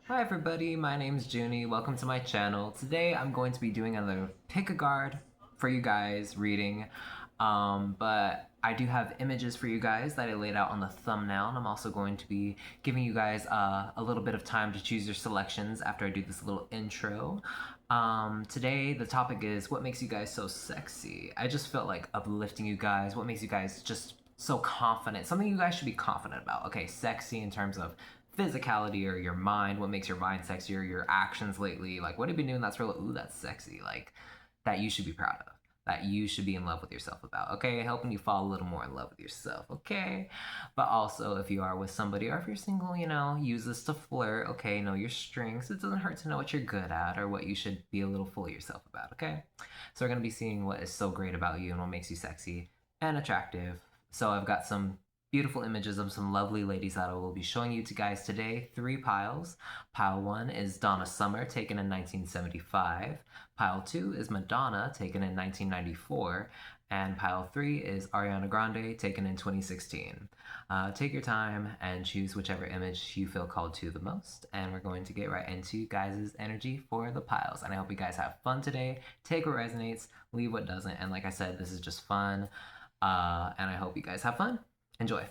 Hi everybody, my name's Junie. Welcome to my channel. Today I'm going to be doing another pick a card for you guys reading. But I do have images for you guys that I laid out on the thumbnail, and I'm also going to be giving you guys a little bit of time to choose your selections after I do this little intro. Today the topic is what makes you guys so sexy. I just felt like uplifting you guys. What makes you guys just so confident? Something you guys should be confident about. Okay, sexy in terms of physicality or your mind, what makes your mind sexier, your actions lately, like what have you been doing that's real, ooh, that's sexy, like that you should be proud of, that you should be in love with yourself about, okay? Helping you fall a little more in love with yourself, okay? But also, if you are with somebody or if you're single, use this to flirt, okay? Know your strengths. It doesn't hurt to know what you're good at or what you should be a little full of yourself about, okay? So we're gonna be seeing what is so great about you and what makes you sexy and attractive. So I've got some beautiful images of some lovely ladies that I will be showing you to guys today. 3 piles. Pile 1 is Donna Summer, taken in 1975. Pile 2 is Madonna, taken in 1994. And pile 3 is Ariana Grande, taken in 2016. Take your time and choose whichever image you feel called to the most. And we're going to get right into you guys' energy for the piles. And I hope you guys have fun today. Take what resonates, leave what doesn't. And like I said, this is just fun. And I hope you guys have fun. Enjoy.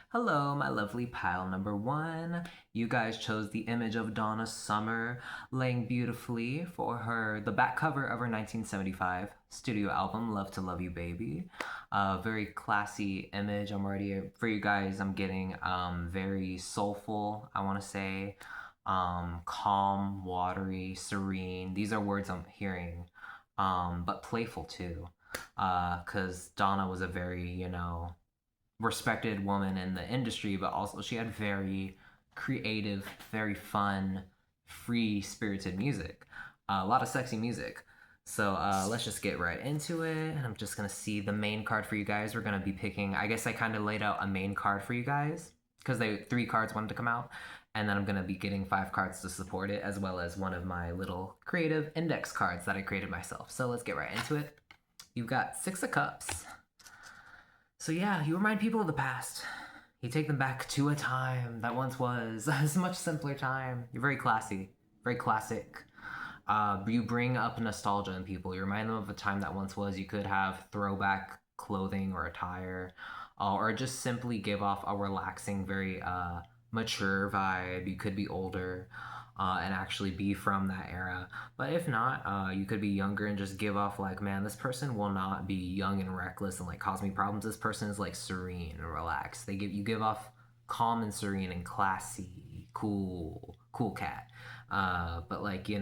Hello, my lovely pile number 1. You guys chose the image of Donna Summer laying beautifully for the back cover of her 1975 studio album, Love to Love You Baby. Very classy image. For you guys, I'm getting very soulful, I want to say. Calm, watery, serene. These are words I'm hearing, but playful too. Because Donna was a very, respected woman in the industry, but also she had very creative, very fun, free spirited music. A lot of sexy music. So let's just get right into it. I'm just going to see the main card for you guys. We're going to be picking, I guess I kind of laid out a main card for you guys because 3 cards wanted to come out. And then I'm going to be getting 5 cards to support it, as well as one of my little creative index cards that I created myself. So let's get right into it. You've got 6 of Cups. So yeah, you remind people of the past. You take them back to a time that once was a much simpler time. You're very classy, very classic. You bring up nostalgia in people. You remind them of a time that once was. You could have throwback clothing or attire, or just simply give off a relaxing, very mature vibe. You could be older and actually be from that era. But if not, you could be younger and just give off like, man, this person will not be young and reckless and like cause me problems. This person is like serene and relaxed. You give off calm and serene and classy, cool cat. But like you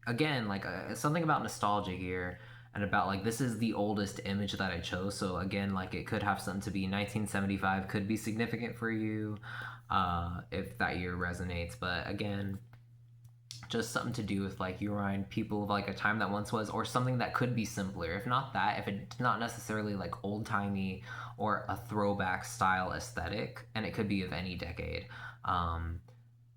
again like something about nostalgia here. And about like this is the oldest image that I chose, so again like it could have something to be 1975, could be significant for you if that year resonates. But again, just something to do with like you remind people of like a time that once was, or something that could be simpler. If not that, if it's not necessarily like old timey or a throwback style aesthetic, and it could be of any decade.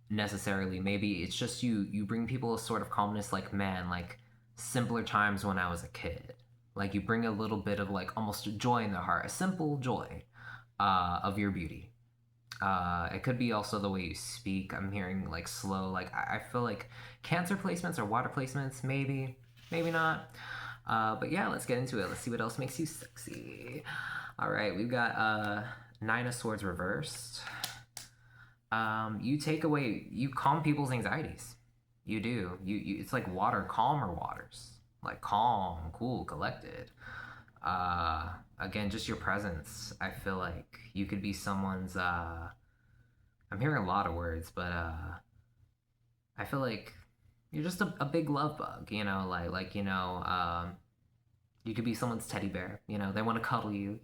Necessarily, maybe it's just you bring people a sort of calmness, like man, like simpler times when I was a kid. Like you bring a little bit of like almost joy in the heart, a simple joy of your beauty. It could be also the way you speak. I'm hearing like slow, like I feel like Cancer placements or water placements, maybe, maybe not. But yeah, let's get into it. Let's see what else makes you sexy. All right, we've got 9 of Swords reversed. You calm people's anxieties. You do. It's like water, calmer waters, like calm, cool, collected. Again, just your presence. I feel like you could be someone's. I'm hearing a lot of words, but I feel like you're just a big love bug. You could be someone's teddy bear. They want to cuddle you.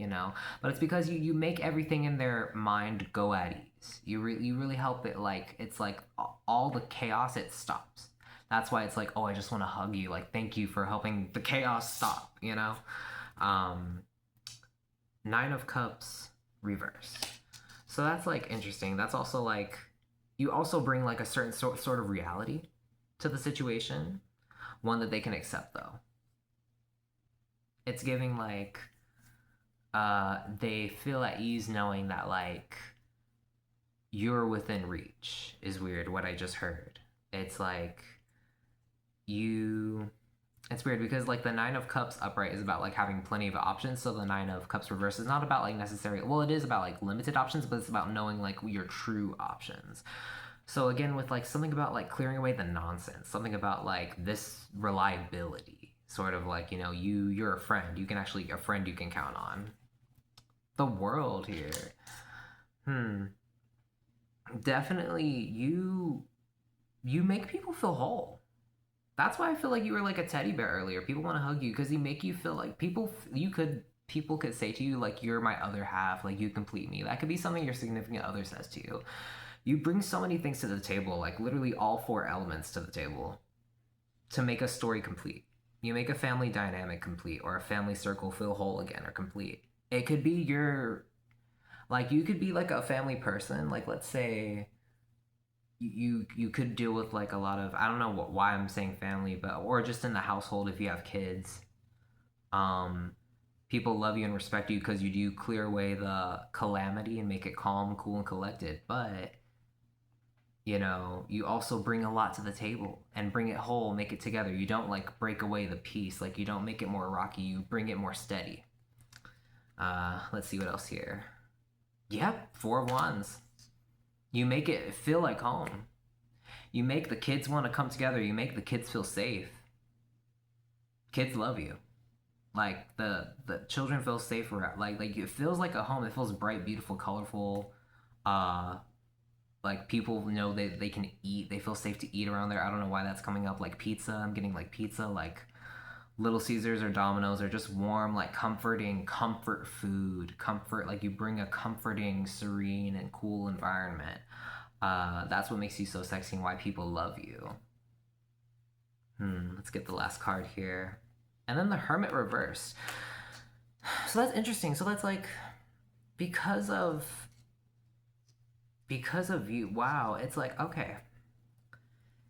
But it's because you make everything in their mind go at ease. You really help it. Like it's like all the chaos, it stops. That's why it's like, oh, I just want to hug you. Like, thank you for helping the chaos stop. Um, 9 of Cups reverse. So that's like interesting. That's also like you also bring like a certain sort of reality. to the situation, one that they can accept though. It's giving like they feel at ease knowing that like you're within reach is weird what I just heard. It's like you it's weird because like the nine of cups upright is about like having plenty of options, so the nine of cups reverse is not about like necessarily, well, it is about like limited options, but it's about knowing like your true options. So again, with like something about like clearing away the nonsense, something about like this reliability, sort of like, you know, you're a friend, you can actually a friend you can count on. The world here. Hmm. Definitely you make people feel whole. That's why I feel like you were like a teddy bear earlier. People want to hug you because you make you feel like people could say to you like you're my other half, like you complete me. That could be something your significant other says to you. You bring so many things to the table, like literally all four elements to the table to make a story complete. You make a family dynamic complete or a family circle feel whole again or complete. It could be your like you could be like a family person, like let's say you could deal with like a lot of, I don't know why I'm saying family, but or just in the household if you have kids. Um People love you and respect you because you do clear away the calamity and make it calm, cool and collected. But you know, you also bring a lot to the table and bring it whole, make it together. You don't like break away the piece, like you don't make it more rocky, you bring it more steady. Let's see what else here. Yep, four of wands. You make it feel like home. You make the kids want to come together. You make the kids feel safe. Kids love you. Like the children feel safe around. Like it feels like a home. It feels bright, beautiful, colorful. Uh, like people know they can eat. They feel safe to eat around there. I don't know why that's coming up. Like pizza. I'm getting like pizza. Like Little Caesars or Domino's are just warm, like comforting, comfort food. Comfort. Like you bring a comforting, serene, and cool environment. That's what makes you so sexy and why people love you. Let's get the last card here. And then the Hermit reversed. So that's interesting. So that's like because of because of you. Wow, it's like okay.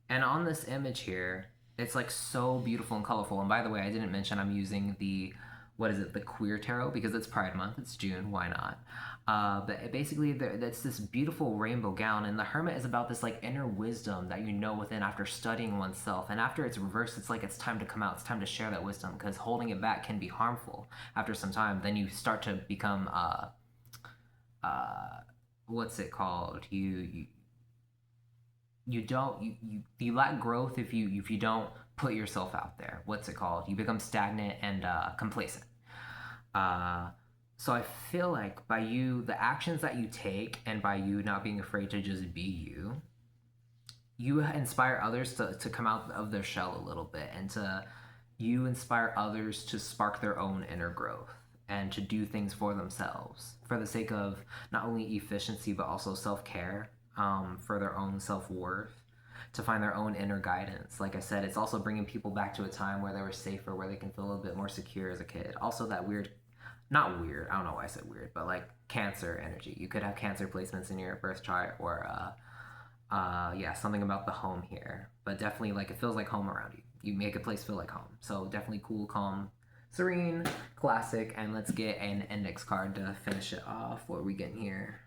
And on this image here, it's like so beautiful and colorful. And by the way, I didn't mention I'm using the what is it, the queer tarot because it's Pride Month. It's June. Why not? But basically, that's this beautiful rainbow gown, and the Hermit is about this like inner wisdom that you know within after studying oneself. And after it's reversed, it's like it's time to come out. It's time to share that wisdom because holding it back can be harmful. After some time, then you start to become uh, what's it called? You don't you lack growth if you don't put yourself out there. What's it called? You become stagnant and complacent. Uh, so I feel like by you, the actions that you take, and by you not being afraid to just be you, you inspire others to come out of their shell a little bit, and to you inspire others to spark their own inner growth and to do things for themselves for the sake of not only efficiency but also self-care, for their own self-worth, to find their own inner guidance. Like I said, it's also bringing people back to a time where they were safer, where they can feel a little bit more secure as a kid. Also that weird, not weird, I don't know why I said weird, but like Cancer energy. You could have Cancer placements in your birth chart, or yeah, something about the home here. But definitely like it feels like home around you. You make a place feel like home. So definitely cool, calm, serene, classic. And let's get an index card to finish it off. What are we getting here?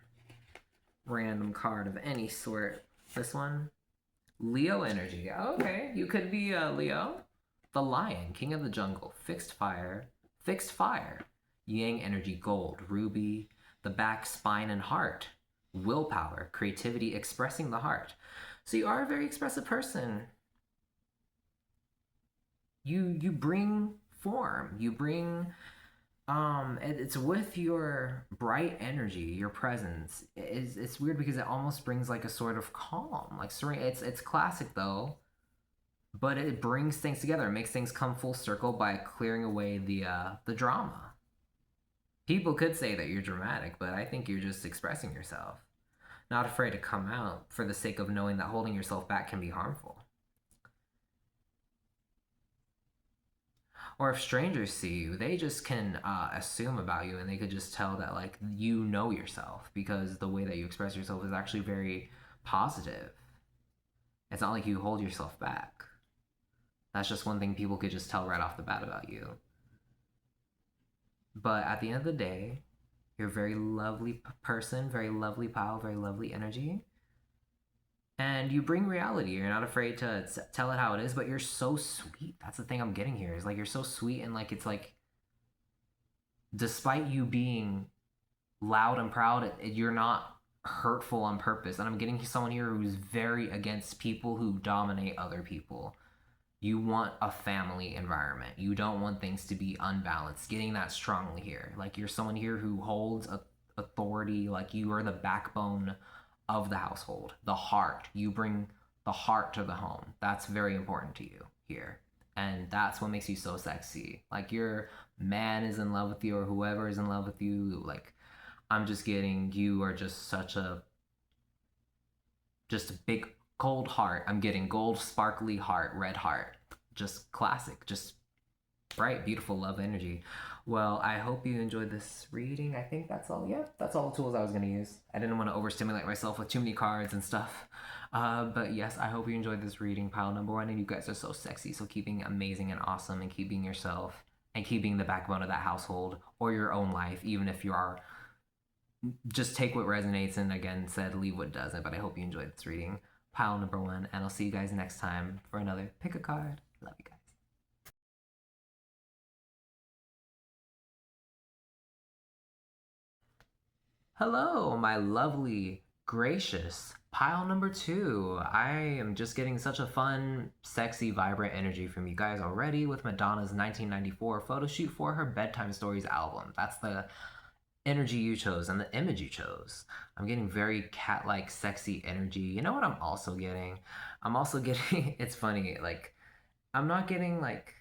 Random card of any sort. This one? Leo energy. Okay, you could be Leo. The Lion, King of the Jungle, fixed fire, fixed fire. Yang energy, gold, ruby, the back, spine, and heart. Willpower, creativity, expressing the heart. So you are a very expressive person. You bring form. You bring it's with your bright energy, your presence. It's weird because it almost brings like a sort of calm, like serene. It's classic though, but it brings things together. It makes things come full circle by clearing away the drama. People could say that you're dramatic, but I think you're just expressing yourself, not afraid to come out for the sake of knowing that holding yourself back can be harmful. Or if strangers see you, they just can assume about you, and they could just tell that like you know yourself because the way that you express yourself is actually very positive. It's not like you hold yourself back. That's just one thing people could just tell right off the bat about you. But at the end of the day, you're a very lovely person, very lovely pal, very lovely energy. And you bring reality. You're not afraid to tell it how it is, but you're so sweet. That's the thing I'm getting here. Is like you're so sweet and like it's like despite you being loud and proud, you're not hurtful on purpose. And I'm getting someone here who's very against people who dominate other people. You want a family environment. You don't want things to be unbalanced. Getting that strongly here. Like you're someone here who holds authority. Like you are the backbone of the household, the heart. You bring the heart to the home. That's very important to you here. And that's what makes you so sexy. Like your man is in love with you or whoever is in love with you. Like I'm just getting you are just such a just a big cold heart. I'm getting gold sparkly heart, red heart. Just classic, just bright, beautiful love energy. Well, I hope you enjoyed this reading. I think that's all. Yeah, that's all the tools I was going to use. I didn't want to overstimulate myself with too many cards and stuff. But yes, I hope you enjoyed this reading, pile number one. And you guys are so sexy. So keeping amazing and awesome and keeping yourself and keeping the backbone of that household or your own life, even if you are just take what resonates and again said leave what doesn't. But I hope you enjoyed this reading, pile number one, and I'll see you guys next time for another pick a card. Love you guys. Hello, my lovely, gracious pile number two. I am just getting such a fun, sexy, vibrant energy from you guys already with Madonna's 1994 photo shoot for her Bedtime Stories album. That's the energy you chose and the image you chose. I'm getting very cat-like, sexy energy. You know what I'm also getting? I'm also getting, it's funny, like, I'm not getting like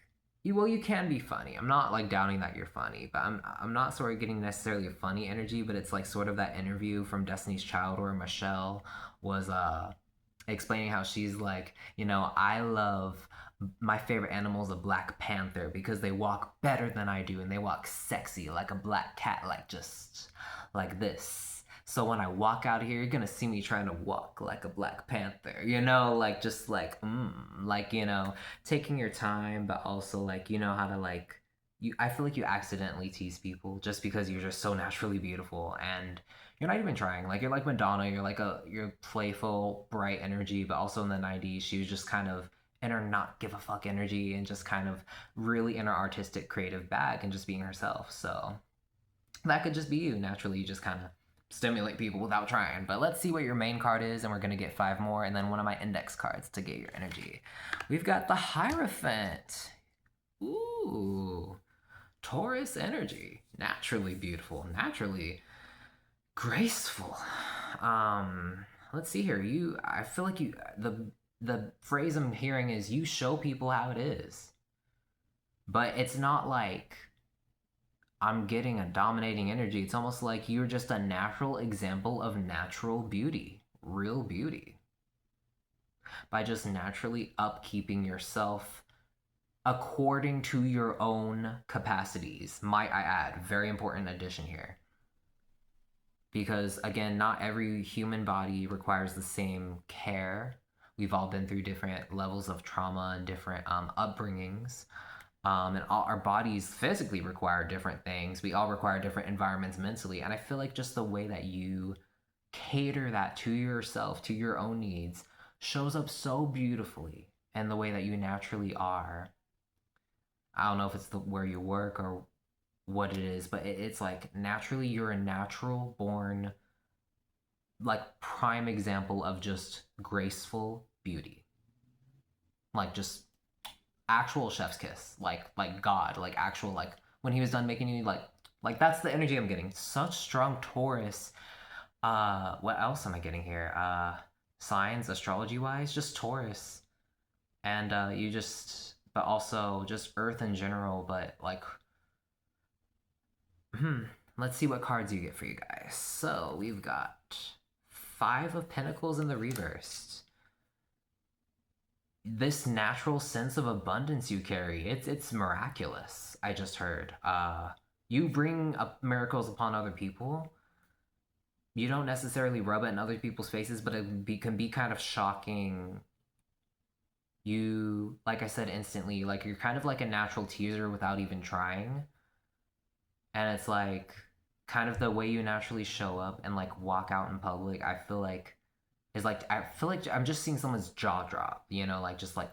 you can be funny. I'm not like doubting that you're funny, but I'm not sort of getting necessarily a funny energy, but it's like sort of that interview from Destiny's Child where Michelle was explaining how she's like, I love my favorite animal is a black panther because they walk better than I do and they walk sexy like a black cat, like just like this. So when I walk out here, you're gonna see me trying to walk like a black panther, like just like taking your time, but also like how to like you. I feel like you accidentally tease people just because you're just so naturally beautiful and you're not even trying. Like you're like Madonna. You're playful, bright energy, but also in the '90s, she was just kind of in her not give a fuck energy and just kind of really in her artistic creative bag and just being herself. So that could just be you. Naturally, you just kind of stimulate people without trying. But let's see what your main card is, and we're gonna get five more, and then one of my index cards to get your energy. We've got the Hierophant. Ooh, Taurus energy. Naturally beautiful, naturally graceful. Let's see here. I feel like the phrase I'm hearing is you show people how it is, but it's not like I'm getting a dominating energy. It's almost like you're just a natural example of natural beauty, real beauty, by just naturally upkeeping yourself according to your own capacities. Might I add, very important addition here. Because again, not every human body requires the same care. We've all been through different levels of trauma and different upbringings. And all our bodies physically require different things. We all require different environments mentally. And I feel like just the way that you cater that to yourself, to your own needs, shows up so beautifully and the way that you naturally are. I don't know if it's where you work or what it is, but it's like naturally you're a natural born, like prime example of just graceful beauty. Like just actual chef's kiss, like God, like actual like when he was done making you like that's the energy I'm getting. Such strong Taurus. What else am I getting here? Signs astrology wise, just Taurus, and you just but also just Earth in general. But like, let's see what cards you get for you guys. So we've got Five of Pentacles in the reverse. This natural sense of abundance you carry, it's miraculous. I just heard. You bring up miracles upon other people. You don't necessarily rub it in other people's faces, but can be kind of shocking You, like I said, instantly, like you're kind of like a natural teaser without even trying. And it's like kind of the way you naturally show up and like walk out in public, I feel like is like I feel like I'm just seeing someone's jaw drop, like just like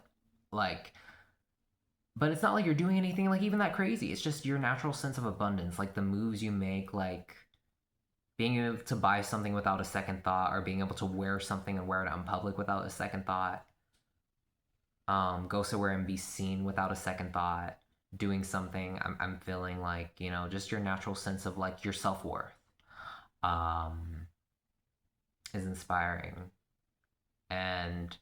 but it's not like you're doing anything like even that crazy. It's just your natural sense of abundance, like the moves you make, like being able to buy something without a second thought or being able to wear something and wear it out in public without a second thought. Go somewhere and be seen without a second thought. Doing something, I'm feeling like, just your natural sense of like your self-worth um, is inspiring. And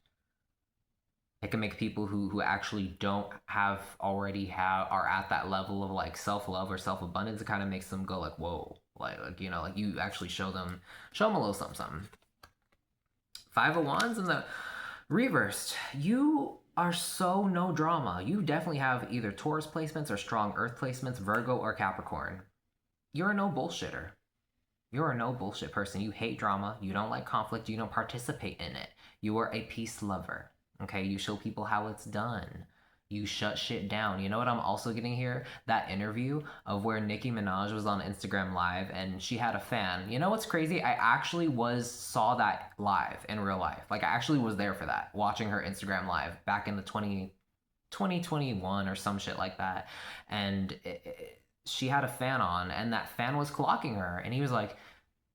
it can make people who actually don't have already have are at that level of like self-love or self-abundance. It kind of makes them go like, whoa, like you actually show them a little something, something. Five of Wands in the reversed. You are so no drama. You definitely have either Taurus placements or strong Earth placements, Virgo or Capricorn. You're a no bullshitter. You're a no bullshit person. You hate drama. You don't like conflict. You don't participate in it. You are a peace lover. Okay, you show people how it's done. You shut shit down. You know what I'm also getting here? That interview of where Nicki Minaj was on Instagram Live and she had a fan. You know what's crazy? I actually saw that live in real life. Like I actually was there for that, watching her Instagram Live back in the 2021 or some shit like that. And she had a fan on and that fan was clocking her and he was like,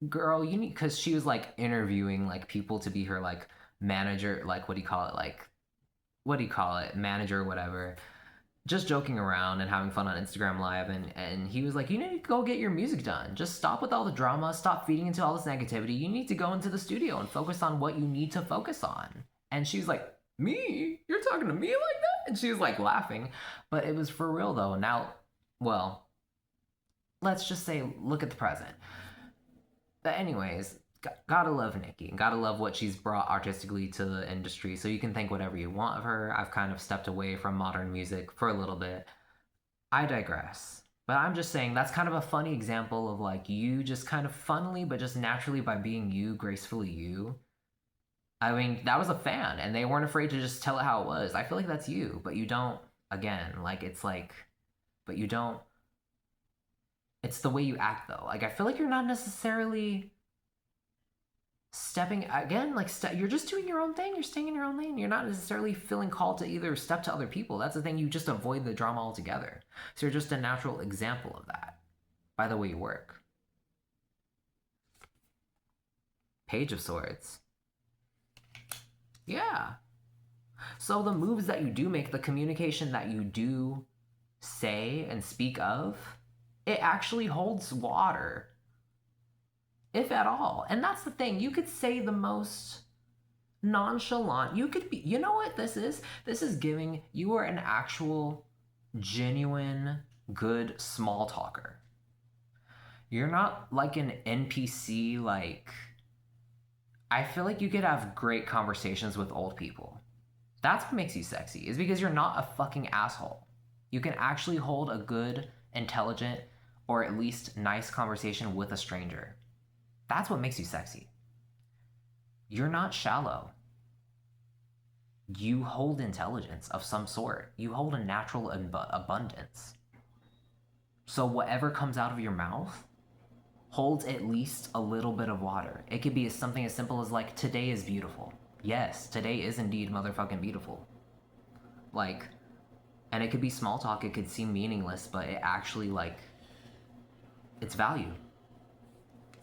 girl, you need, because she was like interviewing like people to be her like manager, like what do you call it, manager or whatever, just joking around and having fun on Instagram Live. And he was like, you need to go get your music done, just stop with all the drama, stop feeding into all this negativity, you need to go into the studio and focus on what you need to focus on. And she's like, me, you're talking to me like that? And she was like laughing, but it was for real though. Now, well, let's just say look at the present. But anyways, gotta love Nicki and gotta love what she's brought artistically to the industry. So you can think whatever you want of her. I've kind of stepped away from modern music for a little bit. I digress. But I'm just saying that's kind of a funny example of like you just kind of funnily, but just naturally by being you, gracefully you. I mean, that was a fan and they weren't afraid to just tell it how it was. I feel like that's you, but you don't, again, like it's like, but you don't, it's the way you act though. Like I feel like you're not necessarily stepping again like you're just doing your own thing, you're staying in your own lane, you're not necessarily feeling called to either step to other people. That's the thing, you just avoid the drama altogether. So you're just a natural example of that by the way you work. Page of Swords. Yeah, so the moves that you do make, the communication that you do say and speak of, it actually holds water, if at all. And that's the thing. You could say the most nonchalant. You could be, you know what this is? This is giving you are an actual, genuine, good small talker. You're not like an NPC, like, I feel like you could have great conversations with old people. That's what makes you sexy, is because you're not a fucking asshole. You can actually hold a good, intelligent, or at least nice conversation with a stranger. That's what makes you sexy. You're not shallow. You hold intelligence of some sort. You hold a natural abundance. So whatever comes out of your mouth holds at least a little bit of water. It could be something as simple as like, today is beautiful. Yes, today is indeed motherfucking beautiful. Like, and it could be small talk, it could seem meaningless, but it actually like, it's value.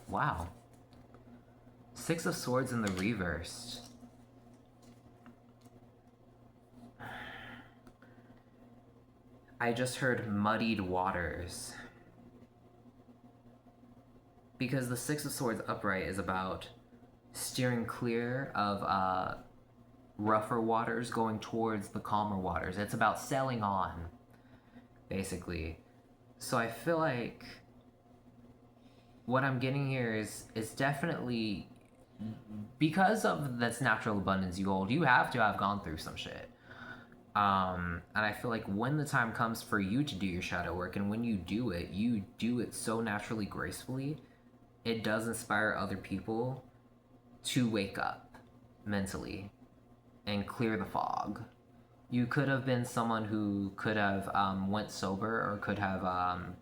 Wow. Six of Swords in the reversed. I just heard muddied waters. Because the Six of Swords upright is about steering clear of rougher waters, going towards the calmer waters. It's about sailing on, basically. So I feel like what I'm getting here is definitely because of this natural abundance you hold, you have to have gone through some shit. And I feel like when the time comes for you to do your shadow work, and when you do it so naturally, gracefully, it does inspire other people to wake up mentally and clear the fog. You could have been someone who could have went sober or could have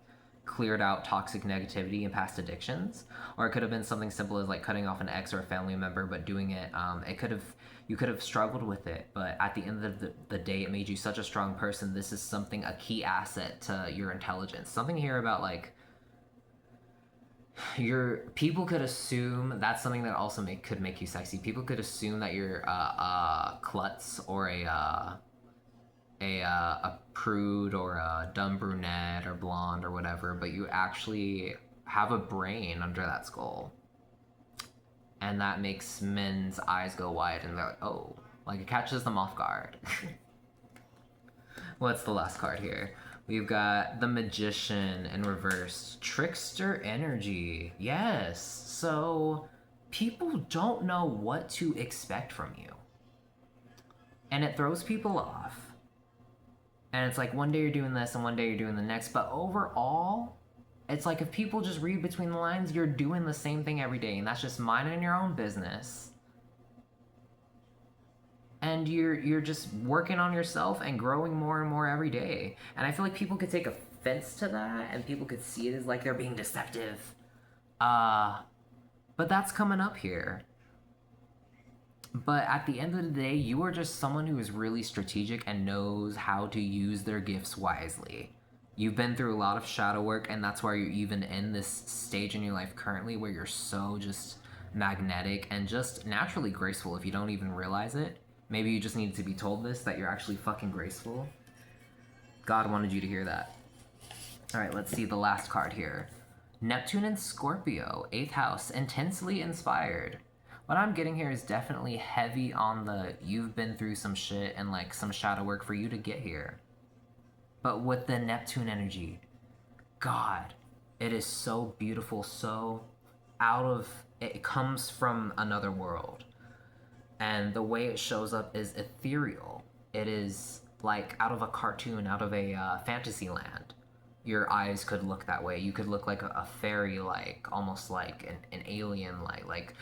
cleared out toxic negativity and past addictions, or it could have been something simple as like cutting off an ex or a family member, but doing it, it could have you could have struggled with it, but at the end of the day, it made you such a strong person. This is something, a key asset to your intelligence. Something here about like your people could assume that's something that also could make you sexy. People could assume that you're a klutz or a prude or a dumb brunette or blonde or whatever, but you actually have a brain under that skull, and that makes men's eyes go wide, and they're like, oh, like it catches them off guard. What's the last card here? We've got the Magician in reverse. Trickster energy. Yes. So people don't know what to expect from you. And it throws people off. And it's like one day you're doing this and one day you're doing the next. But overall, it's like if people just read between the lines, you're doing the same thing every day. And that's just minding your own business. And you're just working on yourself and growing more and more every day. And I feel like people could take offense to that, and people could see it as like they're being deceptive. But that's coming up here. But at the end of the day, you are just someone who is really strategic and knows how to use their gifts wisely. You've been through a lot of shadow work, and that's why you're even in this stage in your life currently where you're so just magnetic and just naturally graceful if you don't even realize it. Maybe you just needed to be told this, that you're actually fucking graceful. God wanted you to hear that. All right, let's see the last card here. Neptune and Scorpio, 8th house, intensely inspired. What I'm getting here is definitely heavy on the you've been through some shit and like some shadow work for you to get here. But with the Neptune energy, God, it is so beautiful, so it comes from another world. And the way it shows up is ethereal. It is like out of a cartoon, out of a fantasy land. Your eyes could look that way. You could look like a fairy, like almost like an alien, like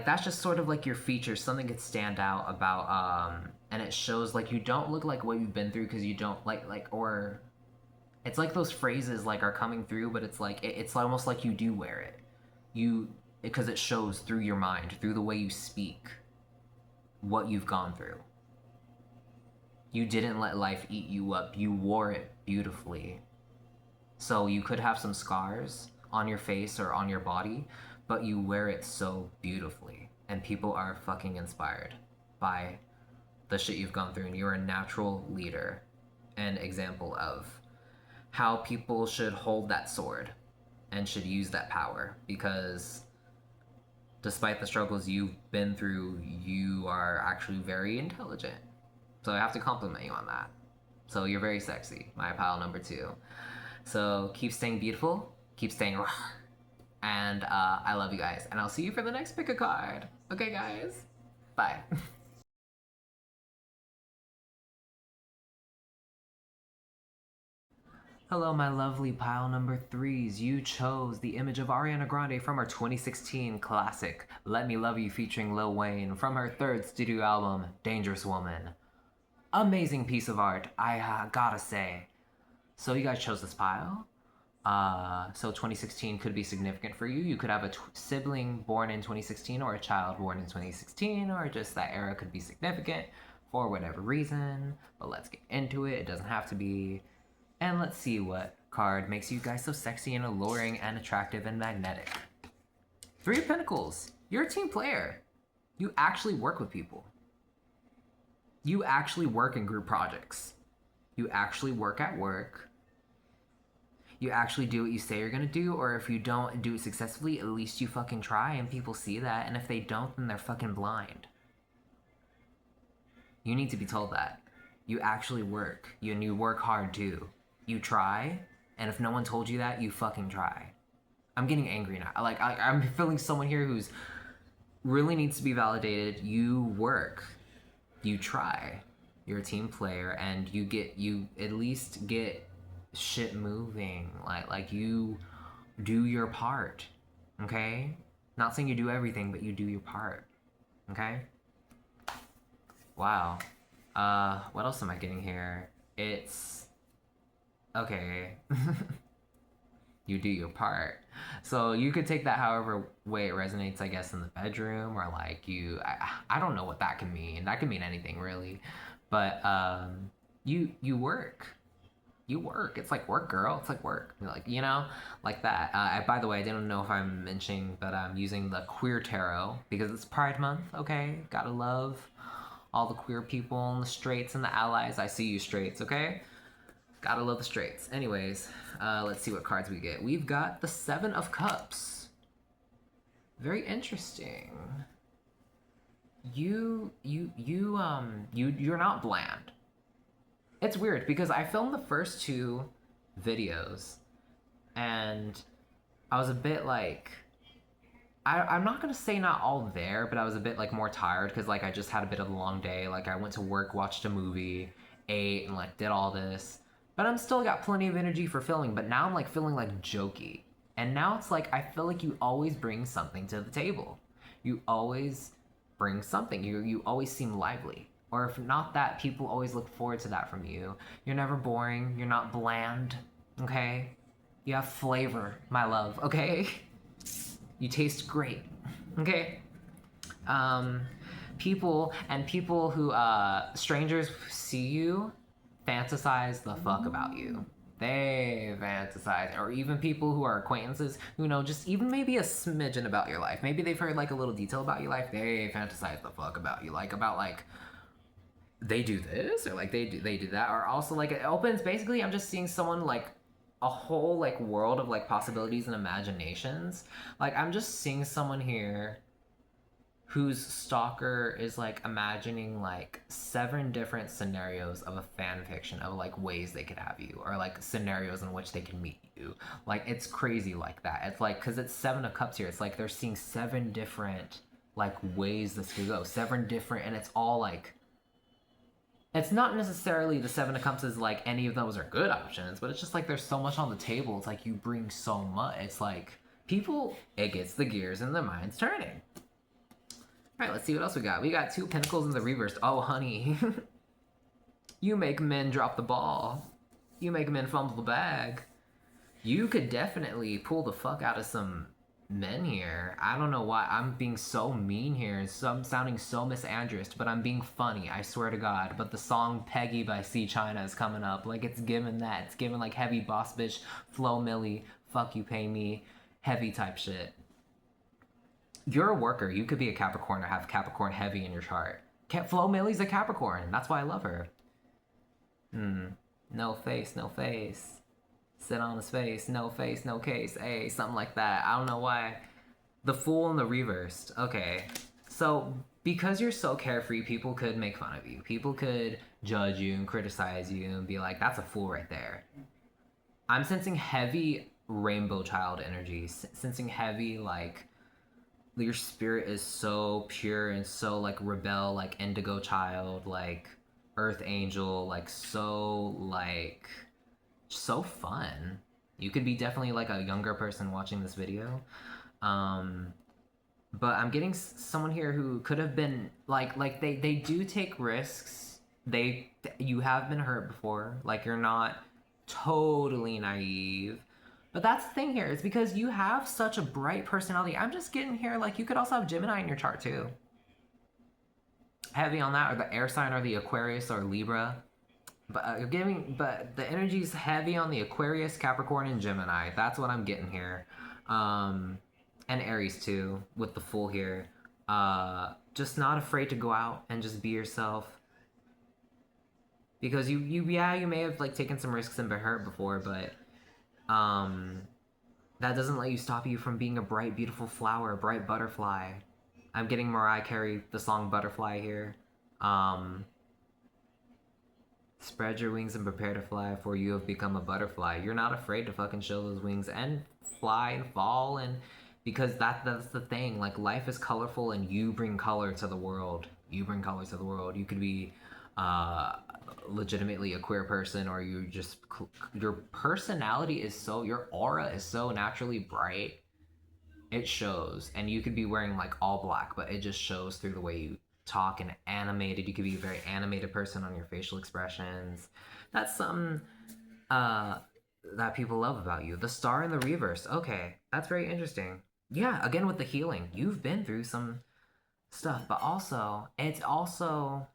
that's just sort of like your features. Something could stand out about, and it shows like you don't look like what you've been through because you don't or it's like those phrases like are coming through, but it's like it's almost like you do wear it, because it shows through your mind, through the way you speak, what you've gone through. You didn't let life eat you up. You wore it beautifully. So you could have some scars on your face or on your body, but you wear it so beautifully. And people are fucking inspired by the shit you've gone through. And you're a natural leader and example of how people should hold that sword and should use that power, because despite the struggles you've been through, you are actually very intelligent. So I have to compliment you on that. So you're very sexy, my pile number 2. So keep staying beautiful, keep staying raw, and I love you guys. And I'll see you for the next pick a card. Okay, guys? Bye. Hello, my lovely pile number 3s. You chose the image of Ariana Grande from her 2016 classic, Let Me Love You featuring Lil Wayne, from her 3rd studio album, Dangerous Woman. Amazing piece of art, I gotta say. So you guys chose this pile. So 2016 could be significant for you. You could have a sibling born in 2016 or a child born in 2016, or just that era could be significant for whatever reason. But let's get into it. It doesn't have to be. And let's see what card makes you guys so sexy and alluring and attractive and magnetic. 3 of Pentacles. You're a team player. You actually work with people. You actually work in group projects. You actually work at work. You actually do what you say you're gonna do, or if you don't do it successfully, at least you fucking try and people see that, and if they don't, then they're fucking blind. You need to be told that. You actually work, and you work hard too. You try, and if no one told you that, you fucking try. I'm getting angry now. Like, I'm feeling someone here who's really needs to be validated. You work. You try. You're a team player, and you at least get shit moving. Like you do your part. Okay? Not saying you do everything, but you do your part. Okay? Wow. What else am I getting here? It's okay. You do your part. So you could take that however way it resonates, I guess, in the bedroom, or like I don't know what that can mean. That could mean anything really. But you work. You work. It's like work, girl. It's like work. Like, like that. By the way, I didn't know if I'm mentioning, but I'm using the queer tarot because it's Pride Month. Okay, gotta love all the queer people and the straights and the allies. I see you, straights. Okay, gotta love the straights. Anyways, let's see what cards we get. We've got the Seven of Cups. Very interesting. You're not bland. It's weird because I filmed the first two videos and I was a bit like, I'm not gonna say not all there, but I was a bit like more tired because like I just had a bit of a long day. Like I went to work, watched a movie, ate, and like did all this. But I'm still got plenty of energy for filming. But now I'm like feeling like jokey, and now it's like I feel like you always bring something to the table. You always bring something. You always seem lively. Or if not that, people always look forward to that from you. You're never boring. You're not bland. Okay? You have flavor, my love. Okay? You taste great. Okay? Um, people who strangers see you fantasize the fuck about you. They fantasize, or even people who are acquaintances who know just even maybe a smidgen about your life. Maybe they've heard like a little detail about your life. They fantasize the fuck about you, like about like they do this or like they do that, or also like it opens. Basically, I'm just seeing someone like a whole like world of like possibilities and imaginations. Like I'm just seeing someone here whose stalker is like imagining like seven different scenarios of a fan fiction of like ways they could have you, or like scenarios in which they can meet you. Like it's crazy like that. It's like because it's Seven of Cups here. It's like they're seeing seven different like ways this could go. Seven different, and it's all like it's not necessarily the Seven of Cups is like any of those are good options, but it's just like there's so much on the table. It's like you bring so much. It's like people, it gets the gears and the minds turning. All right, let's see what else we got. We got two Pentacles in the reverse. Oh, honey. You make men drop the ball. You make men fumble the bag. You could definitely pull the fuck out of some men here. I don't know why I'm being so mean here and so I'm sounding so misandrist, but I'm being funny, I swear to God. But the song Peggy by C China is coming up. Like it's given that. It's given like heavy boss bitch, Flo Millie, fuck you pay me, heavy type shit. You're a worker. You could be a Capricorn or have Capricorn heavy in your chart. Flo Millie's a Capricorn. That's why I love her. No face, no face. Sit on his face, no face, no case. Hey, something like that. I don't know why. The Fool in the reversed. Okay. So, because you're so carefree, people could make fun of you. People could judge you and criticize you and be like, that's a fool right there. I'm sensing heavy rainbow child energy. Sensing heavy, like, your spirit is so pure and so, like, rebel, like, indigo child, like, earth angel, like, so fun. You could be definitely like a younger person watching this video. But I'm getting someone here who could have been like they do take risks. You have been hurt before. Like you're not totally naive. But that's the thing here. It's because you have such a bright personality. I'm just getting here like you could also have Gemini in your chart too. Heavy on that, or the air sign, or the Aquarius or Libra. But but the energy's heavy on the Aquarius, Capricorn, and Gemini. That's what I'm getting here. And Aries too, with the Fool here. Just not afraid to go out and just be yourself. Because you may have like taken some risks and been hurt before, but that doesn't let you stop you from being a bright, beautiful flower, a bright butterfly. I'm getting Mariah Carey, the song Butterfly here. Spread your wings and prepare to fly, for you have become a butterfly. You're not afraid to fucking show those wings and fly and fall, and because that's the thing. Like life is colorful, and you bring color to the world. You bring color to the world. You could be legitimately a queer person, or you just your personality is so, your aura is so naturally bright. It shows, and you could be wearing like all black, but it just shows through the way talk and animated. You could be a very animated person on your facial expressions. That's something that people love about you. The star in the reverse. Okay, that's very interesting. Yeah, again with the healing. You've been through some stuff, but also it's also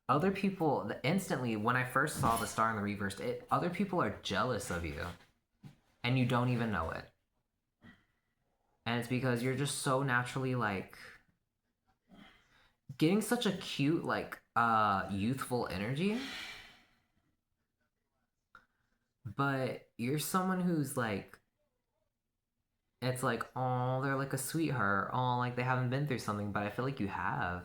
other people instantly when I first saw the star in the reverse, other people are jealous of you and you don't even know it. And it's because you're just so naturally like getting such a cute like youthful energy, but you're someone who's like it's like, oh, they're like a sweetheart. Oh, like they haven't been through something, but I feel like you have.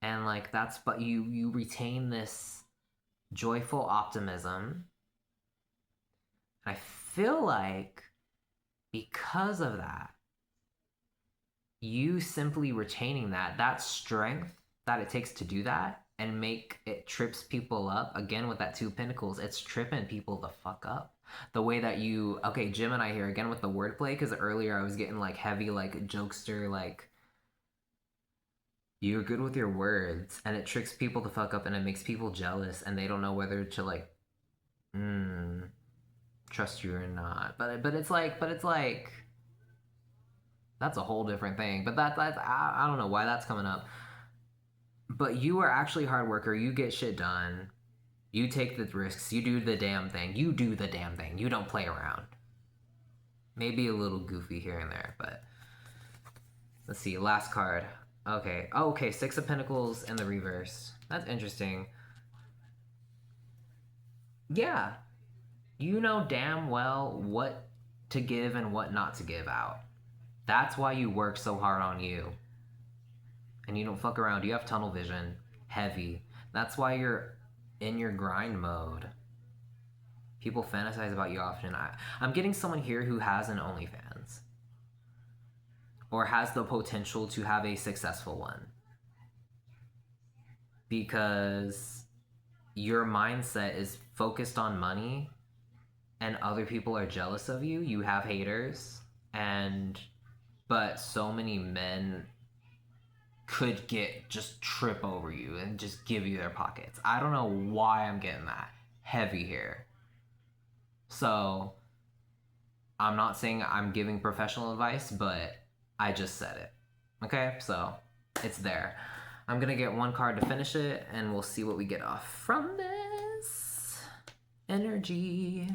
And like that's but you retain this joyful optimism. I feel like because of that, you simply retaining that strength that it takes to do that and make it trips people up again with that 2 pentacles, it's tripping people the fuck up the way that you okay Gemini here again with the wordplay because earlier I was getting like heavy like jokester like you're good with your words and it tricks people the fuck up and it makes people jealous and they don't know whether to like trust you or not but it's like that's a whole different thing. But that's I don't know why that's coming up. But you are actually a hard worker. You get shit done. You take the risks. You do the damn thing. You do the damn thing. You don't play around. Maybe a little goofy here and there, but let's see. Last card. Okay. Oh, okay. 6 of Pentacles in the reverse. That's interesting. Yeah. You know damn well what to give and what not to give out. That's why you work so hard on you. And you don't fuck around. You have tunnel vision. Heavy. That's why you're in your grind mode. People fantasize about you often. I'm getting someone here who has an OnlyFans. Or has the potential to have a successful one. Because your mindset is focused on money and other people are jealous of you. You have haters. But so many men could just trip over you and just give you their pockets. I don't know why I'm getting that heavy here. So I'm not saying I'm giving professional advice, but I just said it. Okay, so it's there. I'm gonna get 1 card to finish it and we'll see what we get off from this energy.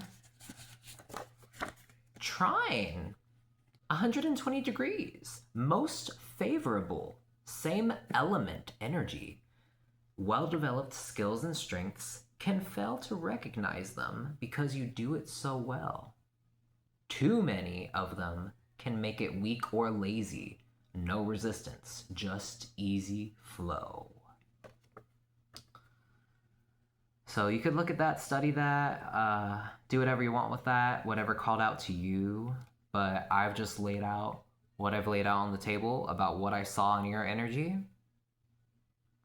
Trine, 120 degrees, most favorable. Same element energy. Well-developed skills and strengths can fail to recognize them because you do it so well. Too many of them can make it weak or lazy. No resistance, just easy flow. So you could look at that, study that, do whatever you want with that, whatever called out to you. But I've just laid out what I've laid out on the table about what I saw in your energy.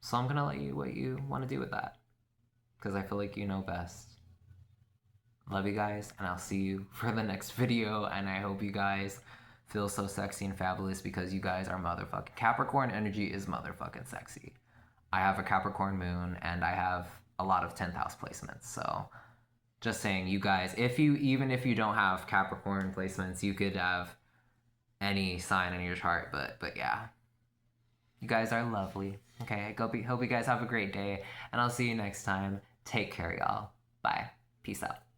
So I'm gonna let you what you want to do with that. Because I feel like you know best. Love you guys, and I'll see you for the next video, and I hope you guys feel so sexy and fabulous because you guys are motherfucking Capricorn energy is motherfucking sexy. I have a Capricorn moon, and I have a lot of 10th house placements, so just saying you guys, even if you don't have Capricorn placements, you could have any sign in your chart, but yeah. You guys are lovely. Okay, hope you guys have a great day, and I'll see you next time. Take care, y'all. Bye. Peace out.